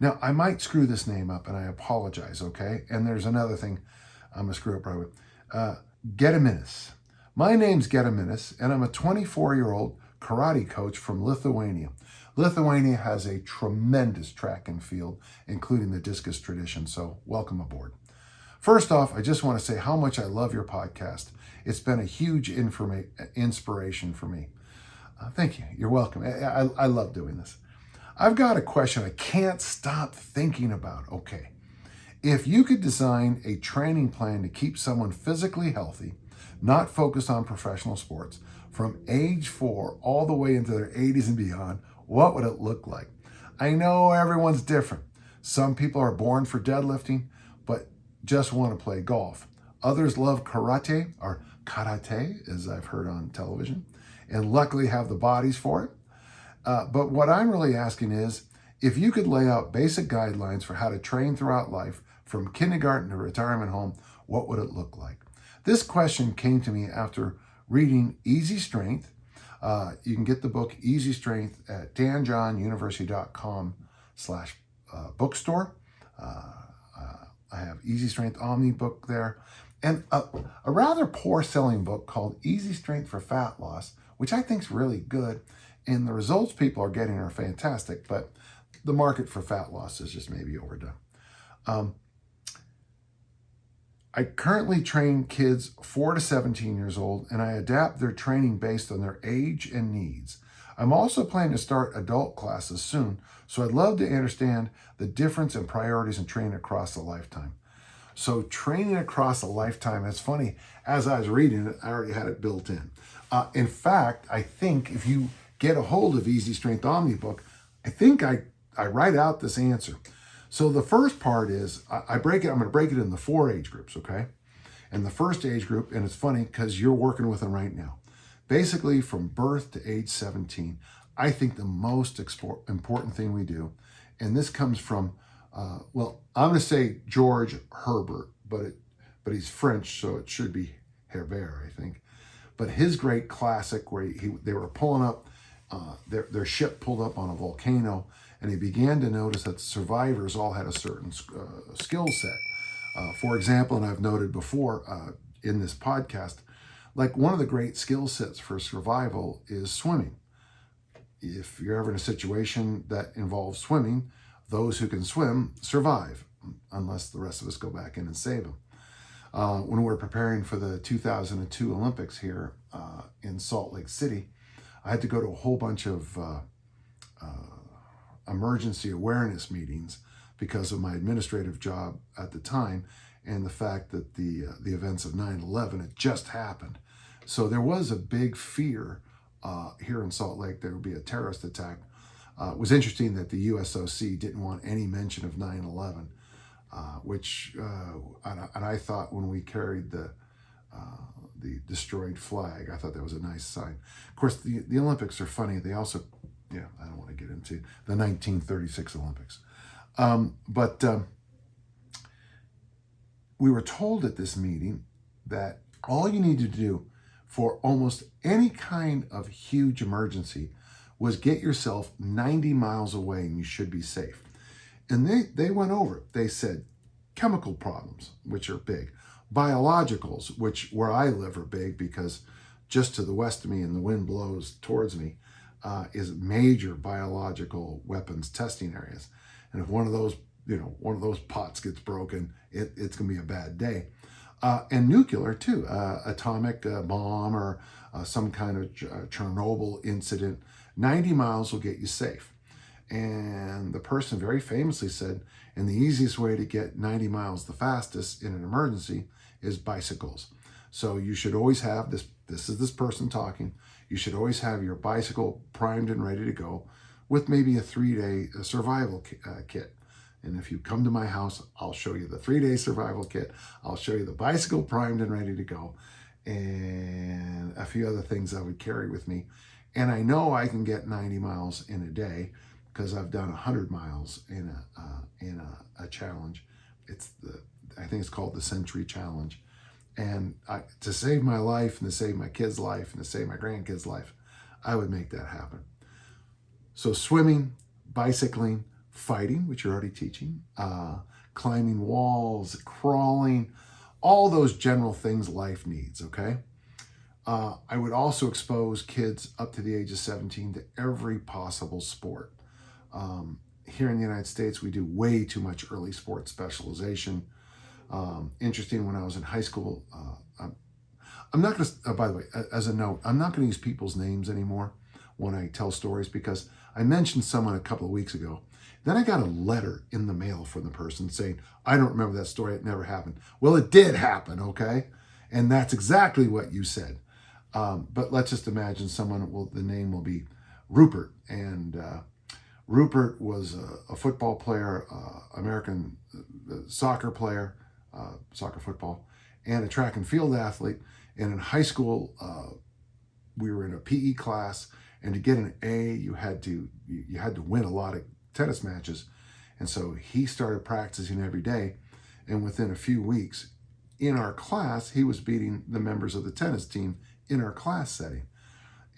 Now, I might screw this name up, and I apologize, okay? And there's another thing I'm going to screw up right with. Gediminas. My name's Gediminas, and I'm a 24-year-old karate coach from Lithuania. Lithuania has a tremendous track and field, including the discus tradition, so welcome aboard. First off, I just want to say how much I love your podcast. It's been a huge inspiration for me. Thank you. You're welcome. I love doing this. I've got a question I can't stop thinking about. Okay, if you could design a training plan to keep someone physically healthy, not focused on professional sports, from age 4 all the way into their 80s and beyond, what would it look like? I know everyone's different. Some people are born for deadlifting, but just want to play golf. Others love karate, or karate, as I've heard on television, and luckily have the bodies for it. But what I'm really asking is, if you could lay out basic guidelines for how to train throughout life, from kindergarten to retirement home, what would it look like? This question came to me after reading Easy Strength. You can get the book Easy Strength at danjohnuniversity.com/bookstore. I have Easy Strength Omni book there, and a rather poor selling book called Easy Strength for Fat Loss, which I think is really good. And the results people are getting are fantastic, but the market for fat loss is just maybe overdone. I currently train kids 4 to 17 years old, and I adapt their training based on their age and needs. I'm also planning to start adult classes soon, so I'd love to understand the difference in priorities in training across a lifetime. So training across a lifetime, it's funny, as I was reading it, I already had it built in. In fact, I think if you get a hold of Easy Strength Omni book, I think I write out this answer. So the first part is, I'm going to break it into 4 age groups, okay? And the first age group, and it's funny because you're working with them right now, basically from birth to age 17, I think the most important thing we do, and this comes from, I'm going to say George Herbert, but he's French, so it should be Herbert, I think. But his great classic where they were pulling up, their ship pulled up on a volcano, and he began to notice that the survivors all had a certain skill set. For example, and I've noted before in this podcast, like one of the great skill sets for survival is swimming. If you're ever in a situation that involves swimming, those who can swim survive, unless the rest of us go back in and save them. When we're preparing for the 2002 Olympics here in Salt Lake City, I had to go to a whole bunch of emergency awareness meetings because of my administrative job at the time and the fact that the events of 9/11 had just happened. So there was a big fear here in Salt Lake there would be a terrorist attack. It was interesting that the USOC didn't want any mention of 9/11, which and I thought when we carried the destroyed flag, I thought that was a nice sign. Of course, the Olympics are funny. They also, I don't want to get into the 1936 Olympics. But we were told at this meeting that all you need to do for almost any kind of huge emergency was get yourself 90 miles away and you should be safe. And they went over it. They said chemical problems, which are big. Biologicals, which where I live are big because just to the west of me and the wind blows towards me is major biological weapons testing areas. And if one of those pots gets broken, it's going to be a bad day. And nuclear too, atomic bomb or some kind of Chernobyl incident, 90 miles will get you safe. And the person very famously said, and the easiest way to get 90 miles the fastest in an emergency is bicycles. So you should always have this is this person talking, you should always have your bicycle primed and ready to go with maybe a 3-day survival kit. And if you come to my house, I'll show you the 3-day survival kit. I'll show you the bicycle primed and ready to go, and a few other things I would carry with me. And I know I can get 90 miles in a day because I've done 100 miles in a challenge. I think it's called the Century Challenge. And to save my life and to save my kid's life and to save my grandkid's life, I would make that happen. So swimming, bicycling, fighting, which you're already teaching, climbing walls, crawling, all those general things life needs, okay? I would also expose kids up to the age of 17 to every possible sport. Here in the United States, we do way too much early sports specialization. Interesting, when I was in high school, I'm not going to, by the way, as a note, I'm not going to use people's names anymore when I tell stories, because I mentioned someone a couple of weeks ago. Then I got a letter in the mail from the person saying, I don't remember that story, it never happened. Well, it did happen, okay? And that's exactly what you said. But let's just imagine someone, the name will be Rupert. And Rupert was a football player, American soccer player, soccer football, and a track and field athlete. And in high school, we were in a PE class, and to get an A, you had to win a lot of tennis matches. And so he started practicing every day, and within a few weeks in our class, he was beating the members of the tennis team in our class setting.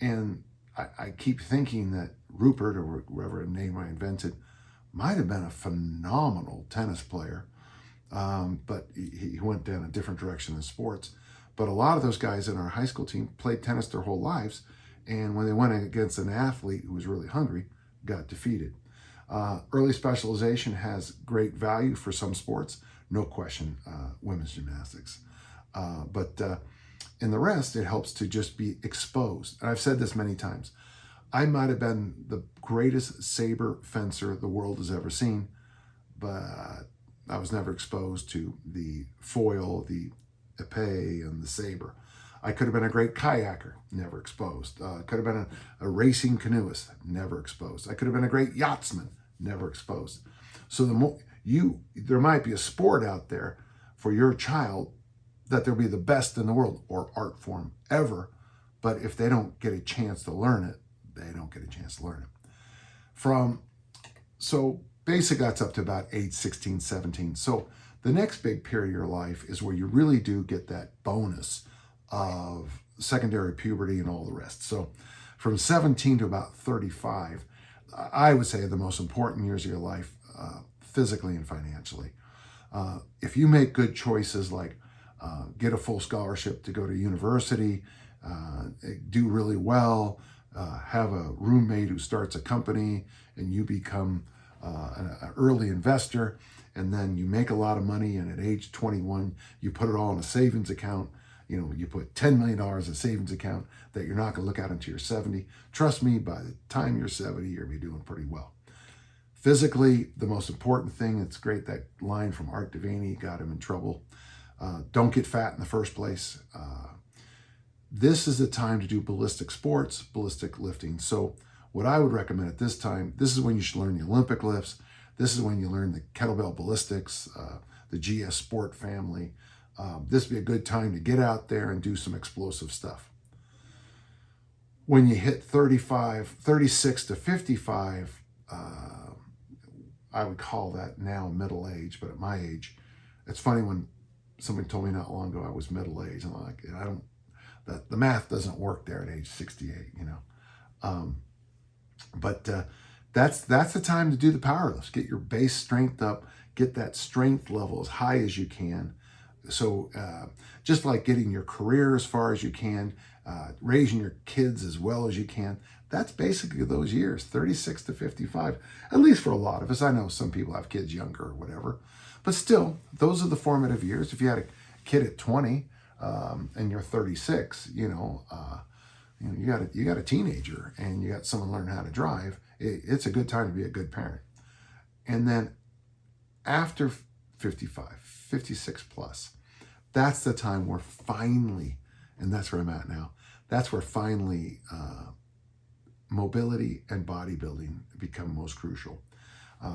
And I keep thinking that Rupert, or whatever name I invented, might have been a phenomenal tennis player, but he went down a different direction in sports. But a lot of those guys in our high school team played tennis their whole lives, and when they went against an athlete who was really hungry, got defeated. Early specialization has great value for some sports, no question, women's gymnastics. But in the rest, it helps to just be exposed. And I've said this many times. I might have been the greatest saber fencer the world has ever seen, but I was never exposed to the foil, the épée, and the saber. I could have been a great kayaker, never exposed. Could have been a racing canoeist, never exposed. I could have been a great yachtsman, never exposed. So there might be a sport out there for your child that they'll be the best in the world, or art form ever, but if they don't get a chance to learn it, they don't get a chance to learn it. So basically that's up to about age 16, 17. So the next big period of your life is where you really do get that bonus of secondary puberty and all the rest. So from 17 to about 35, I would say the most important years of your life, physically and financially. If you make good choices like get a full scholarship to go to university, do really well, have a roommate who starts a company, and you become an early investor, and then you make a lot of money, and at age 21, you put it all in a savings account. You put $10 million in a savings account that you're not going to look at until you're 70. Trust me, by the time you're 70, you'll be doing pretty well. Physically, the most important thing, it's great, that line from Art Devaney got him in trouble. Don't get fat in the first place. This is the time to do ballistic sports, ballistic lifting. So what I would recommend at this time, this is when you should learn the Olympic lifts. This is when you learn the kettlebell ballistics, the GS sport family. This would be a good time to get out there and do some explosive stuff. When you hit 36 to 55, I would call that now middle age, but at my age, it's funny when somebody told me not long ago I was middle age, and I'm like, the math doesn't work there at age 68, But that's the time to do the power lifts. Get your base strength up, get that strength level as high as you can. So just like getting your career as far as you can, raising your kids as well as you can, that's basically those years, 36 to 55, at least for a lot of us. I know some people have kids younger or whatever, but still, those are the formative years. If you had a kid at 20 and you're 36, you got a teenager and you got someone learning how to drive, it's a good time to be a good parent. And then after 55, 56 plus, that's the time where finally, and that's where I'm at now, that's where finally mobility and bodybuilding become most crucial.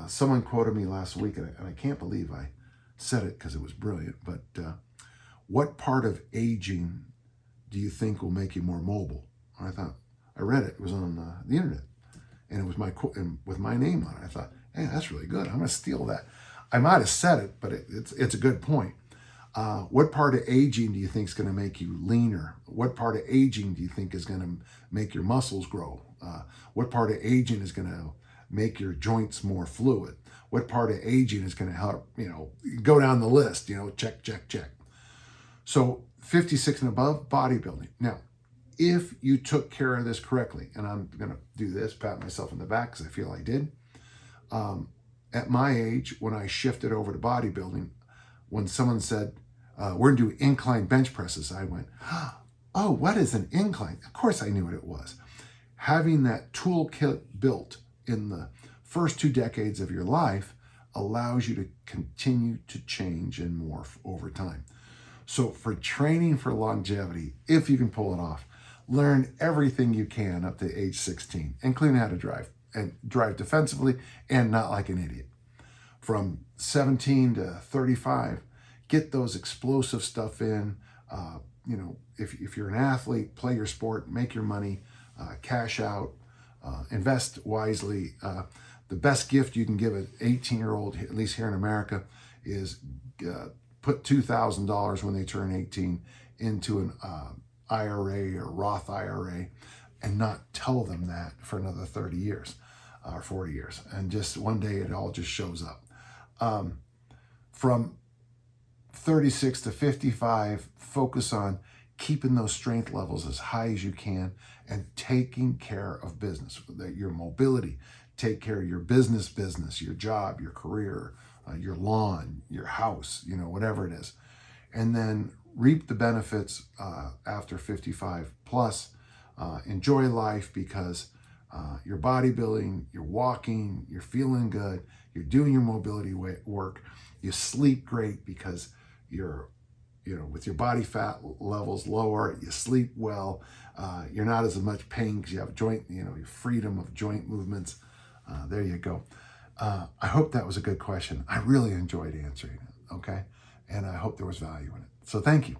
Someone quoted me last week, and I can't believe I said it because it was brilliant, but what part of aging do you think will make you more mobile? And I read it was on the internet, and it was my quote with my name on it. I thought, hey, that's really good. I'm going to steal that. I might have said it, but it's a good point. What part of aging do you think is going to make you leaner? What part of aging do you think is going to make your muscles grow? What part of aging is going to make your joints more fluid? What part of aging is going to help, go down the list, check, check, check. So 56 and above, bodybuilding. Now, if you took care of this correctly, and I'm going to do this, pat myself in the back because I feel I did. At my age, when I shifted over to bodybuilding, when someone said, we're going to do incline bench presses, I went, oh, what is an incline? Of course I knew what it was. Having that toolkit built in the first 2 decades of your life allows you to continue to change and morph over time. So for training for longevity, if you can pull it off, learn everything you can up to age 16, including how to drive, and drive defensively and not like an idiot. From 17 to 35, get those explosive stuff in. If you're an athlete, play your sport, make your money, cash out, invest wisely. The best gift you can give an 18-year-old, at least here in America, is put $2,000 when they turn 18 into an IRA or Roth IRA, and not tell them that for another 30 years or 40 years. And just one day it all just shows up. From 36 to 55, focus on keeping those strength levels as high as you can and taking care of business, your mobility, take care of your business, your job, your career, your lawn, your house, whatever it is. And then reap the benefits after 55 plus. Enjoy life because you're bodybuilding, you're walking, you're feeling good, you're doing your mobility work, you sleep great because you're, with your body fat levels lower, you sleep well, you're not as much pain because you have joint, your freedom of joint movements. There you go. I hope that was a good question. I really enjoyed answering it, okay? And I hope there was value in it. So thank you.